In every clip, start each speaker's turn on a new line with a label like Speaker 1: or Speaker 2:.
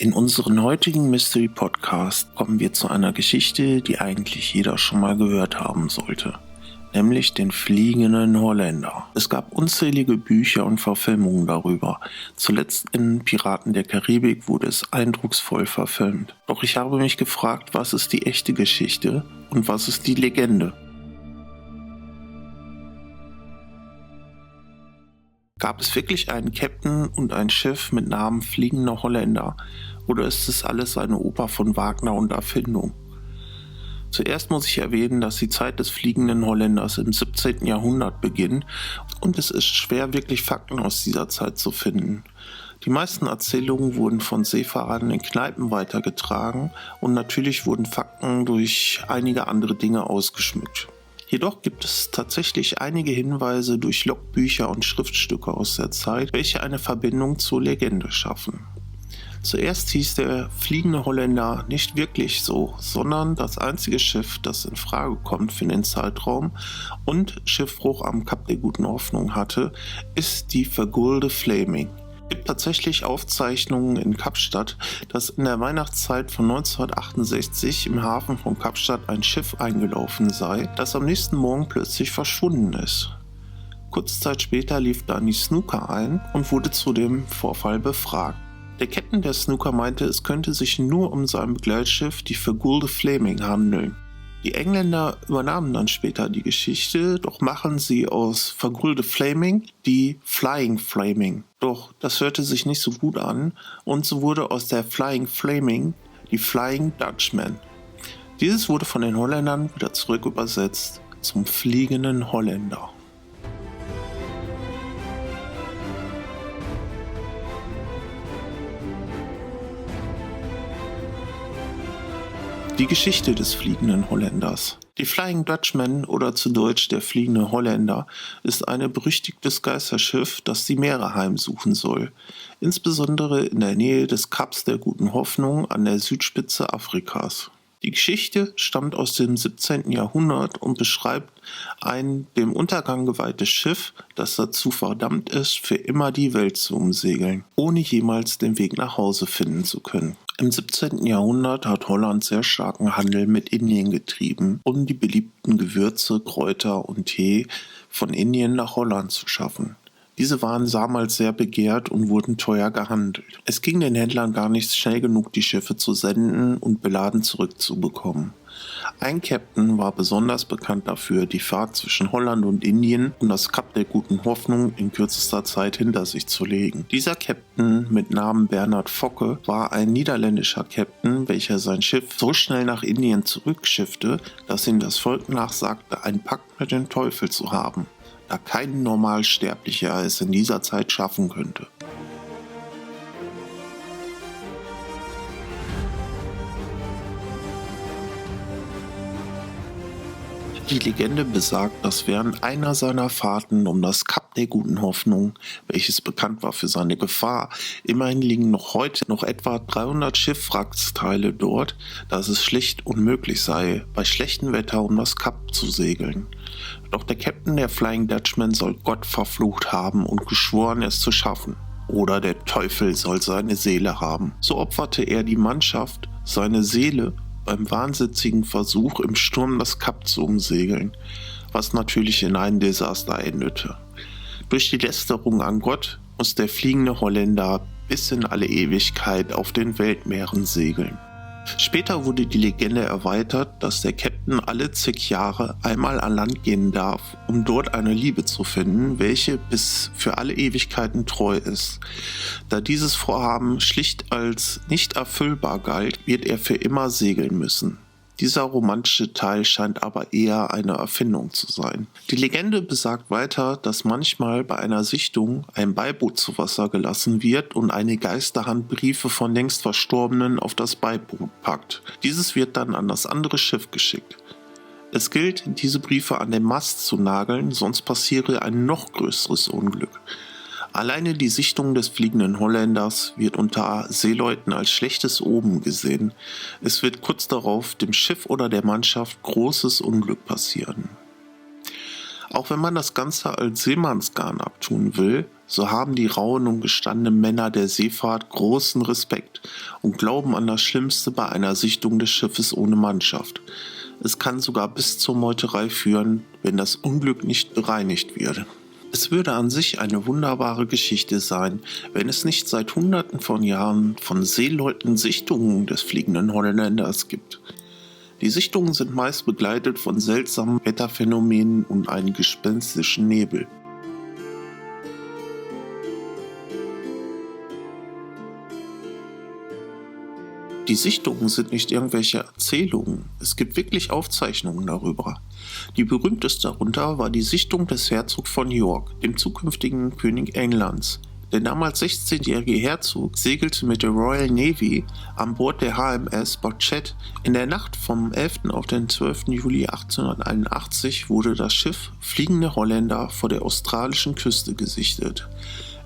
Speaker 1: In unserem heutigen Mystery Podcast kommen wir zu einer Geschichte, die eigentlich jeder schon mal gehört haben sollte, nämlich den fliegenden Holländer. Es gab unzählige Bücher und Verfilmungen darüber. Zuletzt in Piraten der Karibik wurde es eindrucksvoll verfilmt. Doch ich habe mich gefragt, was ist die echte Geschichte und was ist die Legende? Gab es wirklich einen Captain und ein Schiff mit Namen Fliegender Holländer? Oder ist es alles eine Oper von Wagner und Erfindung? Zuerst muss ich erwähnen, dass die Zeit des Fliegenden Holländers im 17. Jahrhundert beginnt und es ist schwer, wirklich Fakten aus dieser Zeit zu finden. Die meisten Erzählungen wurden von Seefahrern in Kneipen weitergetragen und natürlich wurden Fakten durch einige andere Dinge ausgeschmückt. Jedoch gibt es tatsächlich einige Hinweise durch Logbücher und Schriftstücke aus der Zeit, welche eine Verbindung zur Legende schaffen. Zuerst hieß der Fliegende Holländer nicht wirklich so, sondern das einzige Schiff, das in Frage kommt für den Zeitraum und Schiffbruch am Kap der Guten Hoffnung hatte, ist die Vergulde Vlaming. Es gibt tatsächlich Aufzeichnungen in Kapstadt, dass in der Weihnachtszeit von 1968 im Hafen von Kapstadt ein Schiff eingelaufen sei, das am nächsten Morgen plötzlich verschwunden ist. Kurze Zeit später lief dann die Snooker ein und wurde zu dem Vorfall befragt. Der Captain der Snooker meinte, es könnte sich nur um sein Begleitschiff, die Vergulde Vlaming, handeln. Die Engländer übernahmen dann später die Geschichte, doch machen sie aus Vergulde Vlaming die Flying Vlaming. Doch das hörte sich nicht so gut an und so wurde aus der Flying Vlaming die Flying Dutchman. Dieses wurde von den Holländern wieder zurück übersetzt zum Fliegenden Holländer. Die Geschichte des Fliegenden Holländers. Die Flying Dutchman oder zu Deutsch der Fliegende Holländer ist ein berüchtigtes Geisterschiff, das die Meere heimsuchen soll, insbesondere in der Nähe des Kaps der Guten Hoffnung an der Südspitze Afrikas. Die Geschichte stammt aus dem 17. Jahrhundert und beschreibt ein dem Untergang geweihtes Schiff, das dazu verdammt ist, für immer die Welt zu umsegeln, ohne jemals den Weg nach Hause finden zu können. Im 17. Jahrhundert hat Holland sehr starken Handel mit Indien getrieben, um die beliebten Gewürze, Kräuter und Tee von Indien nach Holland zu schaffen. Diese waren damals sehr begehrt und wurden teuer gehandelt. Es ging den Händlern gar nicht schnell genug, die Schiffe zu senden und beladen zurückzubekommen. Ein Captain war besonders bekannt dafür, die Fahrt zwischen Holland und Indien und das Kap der Guten Hoffnung in kürzester Zeit hinter sich zu legen. Dieser Captain mit Namen Bernhard Focke war ein niederländischer Captain, welcher sein Schiff so schnell nach Indien zurückschiffte, dass ihm das Volk nachsagte, einen Pakt mit dem Teufel zu haben, da kein Normalsterblicher es in dieser Zeit schaffen könnte. Die Legende besagt, dass während einer seiner Fahrten um das Kap der Guten Hoffnung, welches bekannt war für seine Gefahr, immerhin liegen noch heute noch etwa 300 Schiffwracksteile dort, dass es schlicht unmöglich sei, bei schlechtem Wetter um das Kap zu segeln. Doch der Captain der Flying Dutchman soll Gott verflucht haben und geschworen, es zu schaffen. Oder der Teufel soll seine Seele haben. So opferte er die Mannschaft, seine Seele, beim wahnsinnigen Versuch, im Sturm das Kap zu umsegeln, was natürlich in einem Desaster endete. Durch die Lästerung an Gott muss der Fliegende Holländer bis in alle Ewigkeit auf den Weltmeeren segeln. Später wurde die Legende erweitert, dass der Captain alle zig Jahre einmal an Land gehen darf, um dort eine Liebe zu finden, welche bis für alle Ewigkeiten treu ist. Da dieses Vorhaben schlicht als nicht erfüllbar galt, wird er für immer segeln müssen. Dieser romantische Teil scheint aber eher eine Erfindung zu sein. Die Legende besagt weiter, dass manchmal bei einer Sichtung ein Beiboot zu Wasser gelassen wird und eine Geisterhand Briefe von längst Verstorbenen auf das Beiboot packt. Dieses wird dann an das andere Schiff geschickt. Es gilt, diese Briefe an den Mast zu nageln, sonst passiere ein noch größeres Unglück. Alleine die Sichtung des Fliegenden Holländers wird unter Seeleuten als schlechtes Omen gesehen. Es wird kurz darauf dem Schiff oder der Mannschaft großes Unglück passieren. Auch wenn man das Ganze als Seemannsgarn abtun will, so haben die rauen und gestandenen Männer der Seefahrt großen Respekt und glauben an das Schlimmste bei einer Sichtung des Schiffes ohne Mannschaft. Es kann sogar bis zur Meuterei führen, wenn das Unglück nicht bereinigt wird. Es würde an sich eine wunderbare Geschichte sein, wenn es nicht seit Hunderten von Jahren von Seeleuten Sichtungen des fliegenden Holländers gibt. Die Sichtungen sind meist begleitet von seltsamen Wetterphänomenen und einem gespenstischen Nebel. Die Sichtungen sind nicht irgendwelche Erzählungen, es gibt wirklich Aufzeichnungen darüber. Die berühmteste darunter war die Sichtung des Herzogs von York, dem zukünftigen König Englands. Der damals 16-jährige Herzog segelte mit der Royal Navy an Bord der HMS Barchet. In der Nacht vom 11. auf den 12. Juli 1881 wurde das Schiff Fliegende Holländer vor der australischen Küste gesichtet.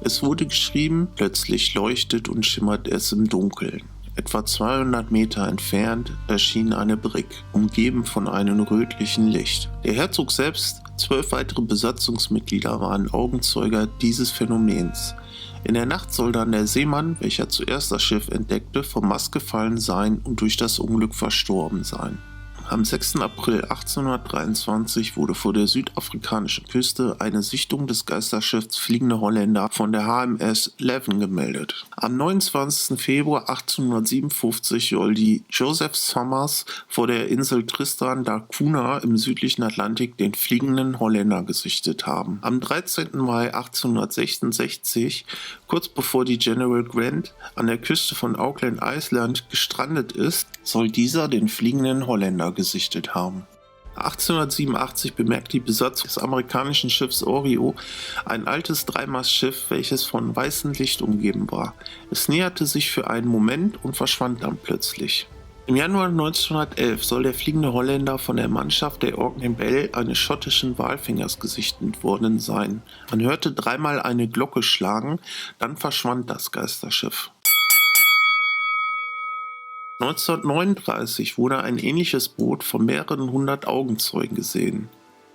Speaker 1: Es wurde geschrieben, plötzlich leuchtet und schimmert es im Dunkeln. Etwa 200 Meter entfernt erschien eine Brigg, umgeben von einem rötlichen Licht. Der Herzog selbst, 12 weitere Besatzungsmitglieder waren Augenzeuge dieses Phänomens. In der Nacht soll dann der Seemann, welcher zuerst das Schiff entdeckte, vom Mast gefallen sein und durch das Unglück verstorben sein. Am 6. April 1823 wurde vor der südafrikanischen Küste eine Sichtung des Geisterschiffs Fliegende Holländer von der HMS Leven gemeldet. Am 29. Februar 1857 soll die Joseph Somers vor der Insel Tristan da Cunha im südlichen Atlantik den Fliegenden Holländer gesichtet haben. Am 13. Mai 1866, kurz bevor die General Grant an der Küste von Auckland Island gestrandet ist, soll dieser den Fliegenden Holländer gesichtet haben. 1887 bemerkt die Besatzung des amerikanischen Schiffs Oriole ein altes Dreimastschiff, welches von weißem Licht umgeben war. Es näherte sich für einen Moment und verschwand dann plötzlich. Im Januar 1911 soll der Fliegende Holländer von der Mannschaft der Orkney Bell eines schottischen Walfängers gesichtet worden sein. Man hörte dreimal eine Glocke schlagen, dann verschwand das Geisterschiff. 1939 wurde ein ähnliches Boot von mehreren hundert Augenzeugen gesehen.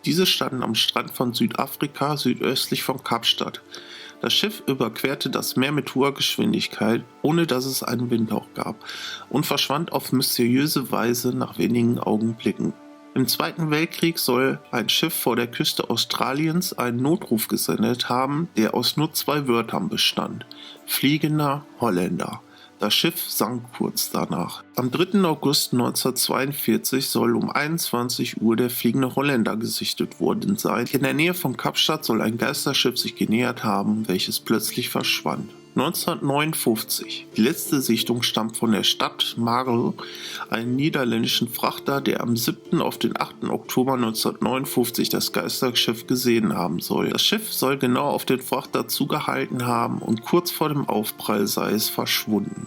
Speaker 1: Diese standen am Strand von Südafrika südöstlich von Kapstadt. Das Schiff überquerte das Meer mit hoher Geschwindigkeit, ohne dass es einen Windhauch gab, und verschwand auf mysteriöse Weise nach wenigen Augenblicken. Im Zweiten Weltkrieg soll ein Schiff vor der Küste Australiens einen Notruf gesendet haben, der aus nur 2 Wörtern bestand: Fliegender Holländer. Das Schiff sank kurz danach. Am 3. August 1942 soll um 21 Uhr der Fliegende Holländer gesichtet worden sein. In der Nähe von Kapstadt soll ein Geisterschiff sich genähert haben, welches plötzlich verschwand. 1959. Die letzte Sichtung stammt von der Stadt Marel, einem niederländischen Frachter, der am 7. auf den 8. Oktober 1959 das Geisterschiff gesehen haben soll. Das Schiff soll genau auf den Frachter zugehalten haben und kurz vor dem Aufprall sei es verschwunden.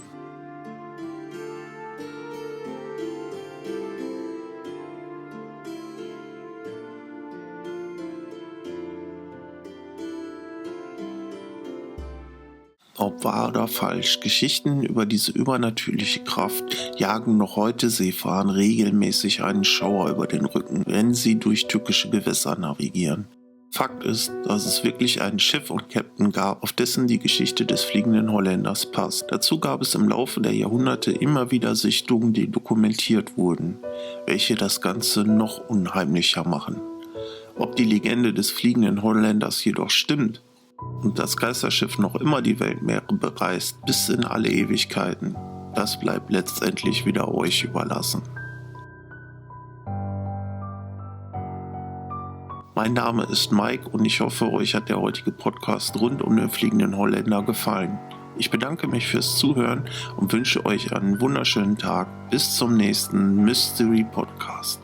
Speaker 1: Ob wahr oder falsch, Geschichten über diese übernatürliche Kraft jagen noch heute Seefahrer regelmäßig einen Schauer über den Rücken, wenn sie durch tückische Gewässer navigieren. Fakt ist, dass es wirklich ein Schiff und Captain gab, auf dessen die Geschichte des Fliegenden Holländers passt. Dazu gab es im Laufe der Jahrhunderte immer wieder Sichtungen, die dokumentiert wurden, welche das Ganze noch unheimlicher machen. Ob die Legende des Fliegenden Holländers jedoch stimmt und das Geisterschiff noch immer die Weltmeere bereist bis in alle Ewigkeiten, das bleibt letztendlich wieder euch überlassen. Mein Name ist Mike und ich hoffe, euch hat der heutige Podcast rund um den Fliegenden Holländer gefallen. Ich bedanke mich fürs Zuhören und wünsche euch einen wunderschönen Tag. Bis zum nächsten Mystery Podcast.